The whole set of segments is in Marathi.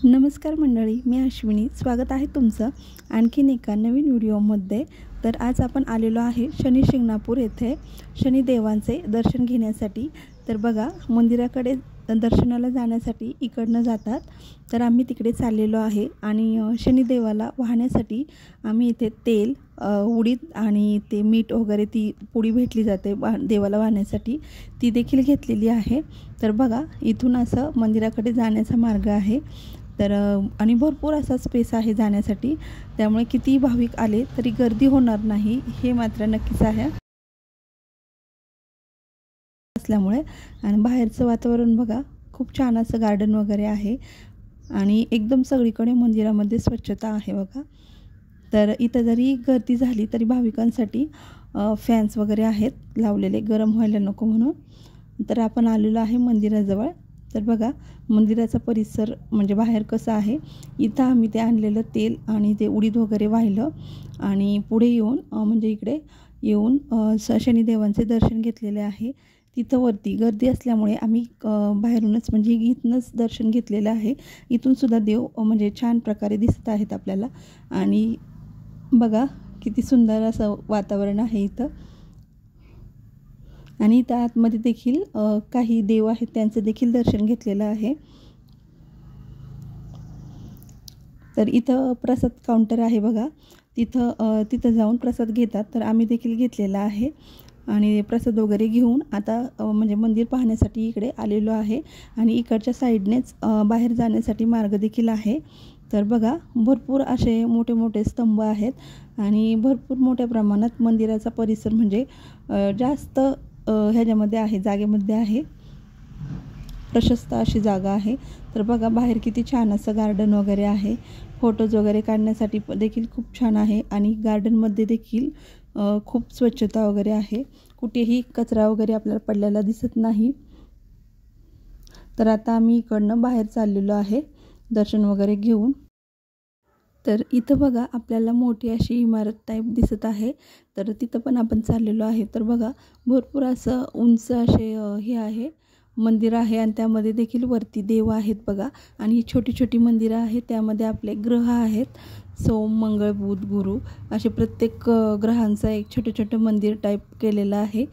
नमस्कार मंडळी, मी अश्विनी. स्वागत आहे तुमचं आणखीन एका नवीन व्हिडिओमध्ये. तर आज आपण आलेलो आहे शनी शिंगणापूर येथे शनिदेवांचे दर्शन घेण्यासाठी. तर बघा, मंदिराकडे दर्शनाला जाण्यासाठी इकडनं जातात, तर आम्ही तिकडे चाललेलो आहे. आणि शनिदेवाला वाहण्यासाठी आम्ही इथे तेल, उडीद आणि ते मीठ वगैरे ती पुडी भेटली जाते देवाला वाहण्यासाठी, ती देखील घेतलेली आहे. तर बघा, इथून असं मंदिराकडे जाण्याचा मार्ग आहे. तर आणि भरपूर असा स्पेस आहे जाण्यासाठी, त्यामुळे कितीही भाविक आले तरी गर्दी होणार नाही, हे मात्र नक्कीच आहे असल्यामुळे. आणि बाहेरचं वातावरण बघा, खूप छान असं गार्डन वगैरे आहे आणि एकदम सगळीकडे मंदिरामध्ये स्वच्छता आहे बघा. तर इथं जरी गर्दी झाली तरी भाविकांसाठी फॅन्स वगैरे आहेत लावलेले, गरम व्हायला नको म्हणून. तर आपण आलेलो आहे मंदिराजवळ. तर बघा, मंदिराचा परिसर म्हणजे बाहेर कसं आहे. इथं आम्ही ते आणलेलं तेल आणि ते उडीद वगैरे वाहिलं आणि पुढे येऊन म्हणजे इकडे येऊन शनिदेवांचे दर्शन घेतलेले आहे. तिथं वरती गर्दी असल्यामुळे आम्ही बाहेरूनच म्हणजे इथूनच दर्शन घेतलेलं आहे. इथूनसुद्धा देव म्हणजे छान प्रकारे दिसत आहेत आपल्याला. आणि बघा, किती सुंदर असं वातावरण आहे इथं. आणि इथं आतमध्ये देखील काही देव आहेत, त्यांचं देखील दर्शन घेतलेलं आहे. तर इथं प्रसाद काउंटर आहे बघा, तिथं जाऊन प्रसाद घेतात. तर आम्ही देखील घेतलेला आहे आणि प्रसाद वगैरे घेऊन आता म्हणजे मंदिर पाहण्यासाठी इकडे आलेलो आहे. आणि इकडच्या साईडनेच बाहेर जाण्यासाठी मार्ग देखील आहे. तर बघा, भरपूर असे मोठे मोठे स्तंभ आहेत आणि भरपूर मोठ्या प्रमाणात मंदिराचा परिसर म्हणजे जास्त ह्याच्यामध्ये आहे, जागेमध्ये आहे, प्रशस्त अशी जागा आहे. तर बघा, बाहेर किती छान असं गार्डन वगैरे आहे, फोटोज वगैरे काढण्यासाठी देखील खूप छान आहे. आणि गार्डनमध्ये देखील खूप स्वच्छता वगैरे आहे, कुठेही कचरा वगैरे आपल्याला पडलेला दिसत नाही. तर आता आम्ही इकडनं बाहेर चाललेलो आहे दर्शन वगैरे घेऊन. तर इथं बघा, आपल्याला मोठी अशी इमारत टाईप दिसत आहे, तर तिथं पण आपण चाललेलो आहे. तर बघा, भरपूर असं उंच असे हे आहे, मंदिर आहे आणि त्यामध्ये देखील वरती देव आहेत बघा. आणि ही छोटी छोटी मंदिरं आहेत, त्यामध्ये आपले ग्रह आहेत, सोम, मंगळ, बुध, गुरु असे प्रत्येक ग्रहांचं एक छोटं छोटं मंदिर टाईप केलेलं आहे.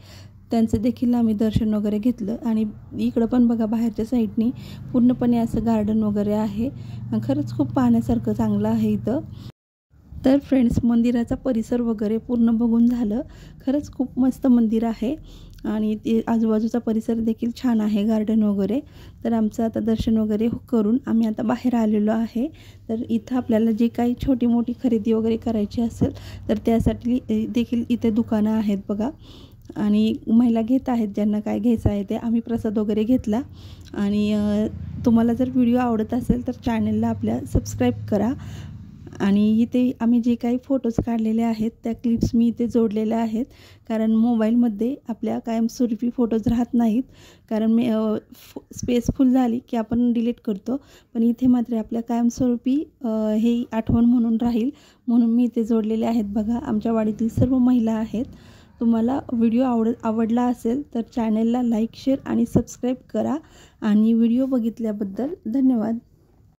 त्यांचं देखील आम्ही दर्शन वगैरे घेतलं. आणि इकडं पण बघा, बाहेरच्या साईडनी पूर्णपणे असं गार्डन वगैरे आहे. खरंच खूप पाहण्यासारखं चांगलं आहे इथं. तर फ्रेंड्स, मंदिराचा परिसर वगैरे पूर्ण बघून झालं. खरंच खूप मस्त मंदिर आहे आणि ते आजूबाजूचा परिसर देखील छान आहे, गार्डन वगैरे. तर आमचं आता दर्शन वगैरे करून आम्ही आता बाहेर आलेलो आहे. तर इथं आपल्याला जे काही छोटी मोठी खरेदी वगैरे करायची असेल तर त्यासाठी देखील इथे दुकानं आहेत बघा. आणि महिला घेत आहेत, ज्यांना काय घ्यायचं आहे ते. आम्ही प्रसाद वगैरे घेतला. आणि तुम्हाला जर व्हिडिओ आवडत असेल तर चॅनलला आपल्या सबस्क्राईब करा. आणि इथे आम्ही जे काही फोटोज काढलेले आहेत त्या क्लिप्स मी इथे जोडलेल्या आहेत, कारण मोबाईलमध्ये आपल्या कायमस्वरूपी फोटोज राहत नाहीत, कारण मी स्पेस फुल झाली की आपण डिलीट करतो. पण इथे मात्र आपल्या कायमस्वरूपी हे आठवण म्हणून राहील, म्हणून मी इथे जोडलेले आहेत बघा. आमच्या वाडीतील सर्व महिला आहेत. तुम्हाला व्हिडिओ आवडला असेल तर चॅनलला लाईक, शेअर आणि सबस्क्राईब करा. आणि व्हिडिओ बघितल्याबद्दल धन्यवाद.